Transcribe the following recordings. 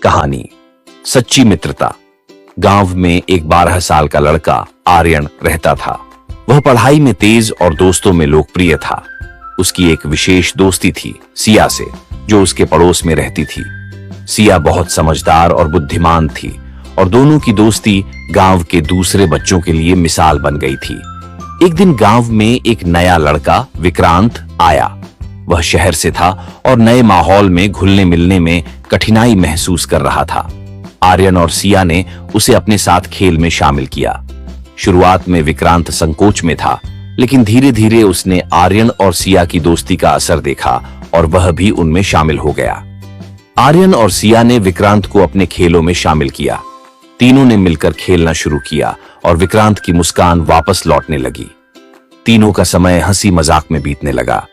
कहानी सच्ची मित्रता। गांव में एक 12 साल का लड़का आर्यन रहता था। वह पढ़ाई में तेज और दोस्तों में लोकप्रिय था। उसकी एक विशेष दोस्ती थी सिया से, जो उसके पड़ोस में रहती थी। सिया बहुत समझदार और बुद्धिमान थी और दोनों की दोस्ती गांव के दूसरे बच्चों के लिए मिसाल बन गई थी। एक दिन गांव में एक नया लड़का विक्रांत आया। वह शहर से था और नए माहौल में घुलने मिलने में कठिनाई महसूस कर रहा था। आर्यन और सिया ने उसे अपने साथ खेल में शामिल किया। शुरुआत में विक्रांत संकोच में था, लेकिन धीरे धीरे उसने आर्यन और सिया की दोस्ती का असर देखा और वह भी उनमें शामिल हो गया। आर्यन और सिया ने विक्रांत को अपने खेलों में शामिल किया। तीनों ने मिलकर खेलना शुरू किया और विक्रांत की मुस्कान वापस लौटने लगी। तीनों का समय हंसी मजाक में बीतने लगा।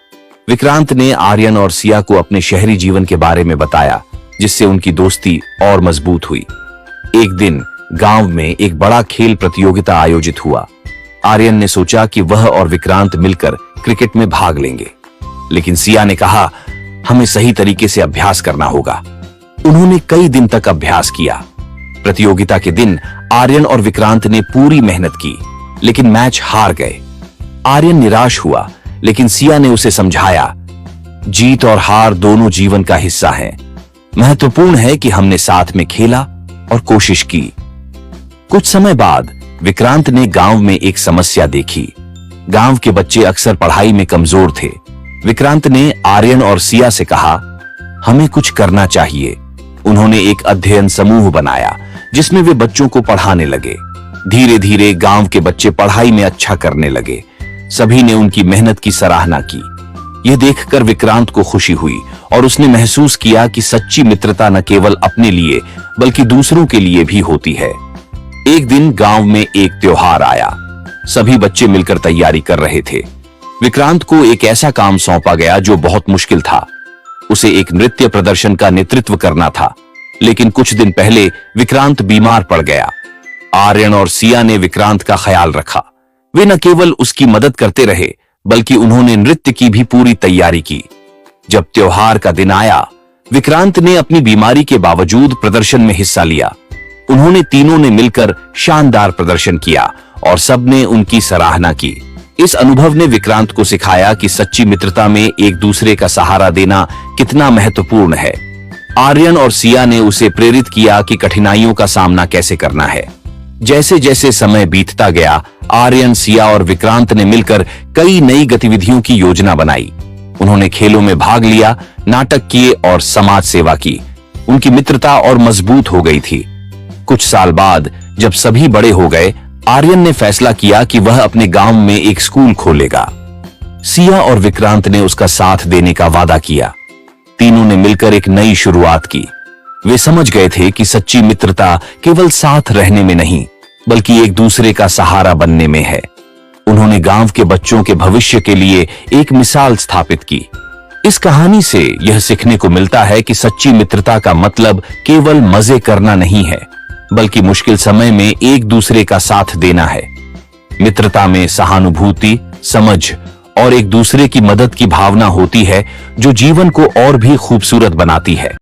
विक्रांत ने आर्यन और सिया को अपने शहरी जीवन के बारे में बताया, जिससे उनकी दोस्ती और मजबूत हुई। एक दिन गांव में एक बड़ा खेल प्रतियोगिता आयोजित हुआ। आर्यन ने सोचा कि वह और विक्रांत मिलकर क्रिकेट में भाग लेंगे, लेकिन सिया ने कहा, हमें सही तरीके से अभ्यास करना होगा। उन्होंने कई दिन तक अभ्यास किया। प्रतियोगिता के दिन आर्यन और विक्रांत ने पूरी मेहनत की, लेकिन मैच हार गए। आर्यन निराश हुआ, लेकिन सिया ने उसे समझाया, जीत और हार दोनों जीवन का हिस्सा हैं। महत्वपूर्ण है कि हमने साथ में खेला और कोशिश की। कुछ समय बाद विक्रांत ने गांव में एक समस्या देखी। गांव के बच्चे अक्सर पढ़ाई में कमजोर थे। विक्रांत ने आर्यन और सिया से कहा, हमें कुछ करना चाहिए। उन्होंने एक अध्ययन समूह बनाया, जिसमें वे बच्चों को पढ़ाने लगे। धीरे धीरे गांव के बच्चे पढ़ाई में अच्छा करने लगे। सभी ने उनकी मेहनत की सराहना की। यह देखकर विक्रांत को खुशी हुई और उसने महसूस किया कि सच्ची मित्रता न केवल अपने लिए बल्कि दूसरों के लिए भी होती है। एक दिन गांव में एक त्योहार आया। सभी बच्चे मिलकर तैयारी कर रहे थे। विक्रांत को एक ऐसा काम सौंपा गया जो बहुत मुश्किल था। उसे एक नृत्य प्रदर्शन का नेतृत्व करना था, लेकिन कुछ दिन पहले विक्रांत बीमार पड़ गया। आर्यन और सिया ने विक्रांत का ख्याल रखा। वे न केवल उसकी मदद करते रहे, बल्कि उन्होंने नृत्य की भी पूरी तैयारी की। जब त्योहार का दिन आया, विक्रांत ने अपनी बीमारी के बावजूद प्रदर्शन में हिस्सा लिया। उन्होंने तीनों ने मिलकर शानदार प्रदर्शन किया और सबने उनकी सराहना की। इस अनुभव ने विक्रांत को सिखाया कि सच्ची मित्रता में एक दूसरे का सहारा देना कितना महत्वपूर्ण है। आर्यन और सिया ने उसे प्रेरित किया कि कठिनाइयों का सामना कैसे करना है। जैसे जैसे समय बीतता गया, आर्यन, सिया और विक्रांत ने मिलकर कई नई गतिविधियों की योजना बनाई। उन्होंने खेलों में भाग लिया, नाटक किए और समाज सेवा की। उनकी मित्रता और मजबूत हो गई थी। कुछ साल बाद जब सभी बड़े हो गए, आर्यन ने फैसला किया कि वह अपने गांव में एक स्कूल खोलेगा। सिया और विक्रांत ने उसका साथ देने का वादा किया। तीनों ने मिलकर एक नई शुरुआत की। वे समझ गए थे कि सच्ची मित्रता केवल साथ रहने में नहीं, बल्कि एक दूसरे का सहारा बनने में है। उन्होंने गांव के बच्चों के भविष्य के लिए एक मिसाल स्थापित की। इस कहानी से यह सीखने को मिलता है कि सच्ची मित्रता का मतलब केवल मजे करना नहीं है, बल्कि मुश्किल समय में एक दूसरे का साथ देना है। मित्रता में सहानुभूति, समझ और एक दूसरे की मदद की भावना होती है, जो जीवन को और भी खूबसूरत बनाती है।